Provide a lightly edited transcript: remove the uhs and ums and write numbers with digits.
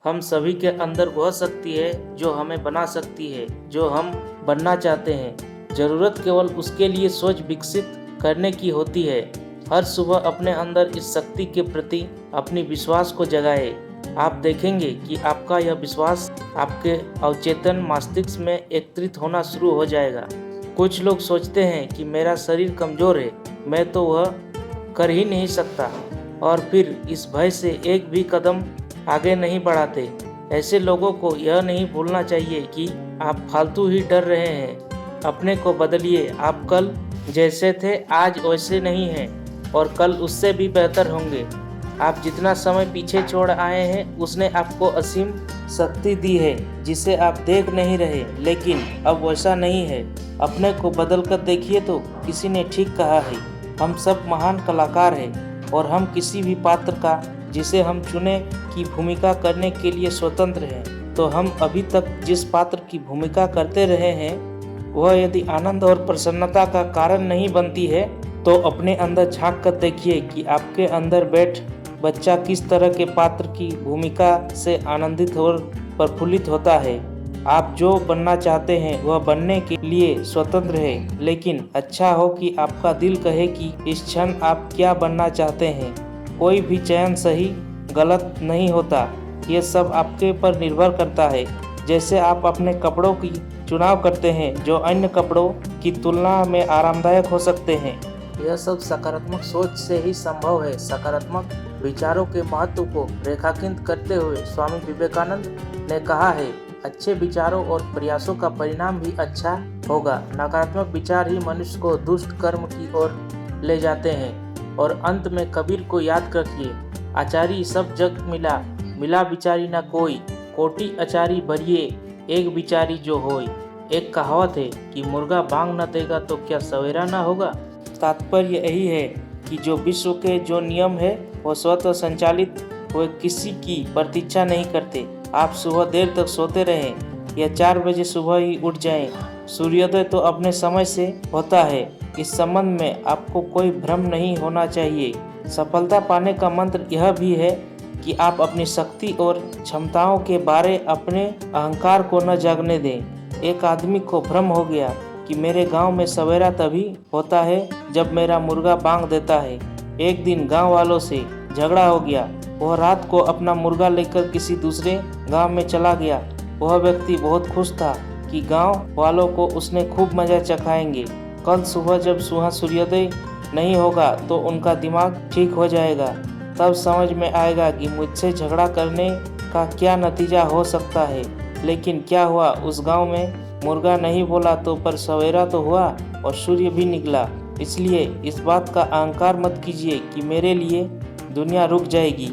हम सभी के अंदर वह शक्ति है जो हमें बना सकती है जो हम बनना चाहते हैं। ज़रूरत केवल उसके लिए सोच विकसित करने की होती है। हर सुबह अपने अंदर इस शक्ति के प्रति अपनी विश्वास को जगाएं। आप देखेंगे कि आपका यह विश्वास आपके अवचेतन मस्तिष्क में एकत्रित होना शुरू हो जाएगा। कुछ लोग सोचते हैं कि मेरा शरीर कमज़ोर है, मैं तो वह कर ही नहीं सकता, और फिर इस भय से एक भी कदम आगे नहीं बढ़ाते। ऐसे लोगों को यह नहीं भूलना चाहिए कि आप फालतू ही डर रहे हैं। अपने को बदलिए। आप कल जैसे थे आज वैसे नहीं हैं, और कल उससे भी बेहतर होंगे। आप जितना समय पीछे छोड़ आए हैं उसने आपको असीम शक्ति दी है जिसे आप देख नहीं रहे, लेकिन अब वैसा नहीं है। अपने को बदल कर देखिए। तो किसी ने ठीक कहा है, हम सब महान कलाकार हैं और हम किसी भी पात्र का जिसे हम चुने की भूमिका करने के लिए स्वतंत्र हैं। तो हम अभी तक जिस पात्र की भूमिका करते रहे हैं वह यदि आनंद और प्रसन्नता का कारण नहीं बनती है तो अपने अंदर झांक कर देखिए कि आपके अंदर बैठ बच्चा किस तरह के पात्र की भूमिका से आनंदित और प्रफुल्लित होता है। आप जो बनना चाहते हैं वह बनने के लिए स्वतंत्र है, लेकिन अच्छा हो कि आपका दिल कहे कि इस क्षण आप क्या बनना चाहते हैं। कोई भी चयन सही गलत नहीं होता, ये सब आपके पर निर्भर करता है। जैसे आप अपने कपड़ों की चुनाव करते हैं जो अन्य कपड़ों की तुलना में आरामदायक हो सकते हैं। यह सब सकारात्मक सोच से ही संभव है। सकारात्मक विचारों के महत्व को रेखांकित करते हुए स्वामी विवेकानंद ने कहा है, अच्छे विचारों और प्रयासों का परिणाम भी अच्छा होगा। नकारात्मक विचार ही मनुष्य को दुष्ट कर्म की ओर ले जाते हैं। और अंत में कबीर को याद रखिए, आचारी सब जग मिला, मिला विचारी न कोई, कोटि आचारी भरिए एक विचारी जो होय। एक कहावत है कि मुर्गा बांग न देगा तो क्या सवेरा न होगा। तात्पर्य यही है कि जो विश्व के जो नियम है वो स्वतः संचालित, वे किसी की प्रतीक्षा नहीं करते। आप सुबह देर तक सोते रहें या 4 बजे सुबह ही उठ जाएं, सूर्योदय तो अपने समय से होता है। इस संबंध में आपको कोई भ्रम नहीं होना चाहिए। सफलता पाने का मंत्र यह भी है कि आप अपनी शक्ति और क्षमताओं के बारे अपने अहंकार को न जागने दें। एक आदमी को भ्रम हो गया कि मेरे गांव में सवेरा तभी होता है जब मेरा मुर्गा बांग देता है। एक दिन गांव वालों से झगड़ा हो गया। वह रात को अपना मुर्गा लेकर किसी दूसरे गांव में चला गया। वह व्यक्ति बहुत खुश था कि गांव वालों को उसने खूब मजा चखाएंगे। कल सुबह जब सूर्योदय नहीं होगा तो उनका दिमाग ठीक हो जाएगा। तब समझ में आएगा कि मुझसे झगड़ा करने का क्या नतीजा हो सकता है। लेकिन क्या हुआ, उस गांव में मुर्गा नहीं बोला तो पर सवेरा तो हुआ और सूर्य भी निकला। इसलिए इस बात का अहंकार मत कीजिए कि मेरे लिए दुनिया रुक जाएगी।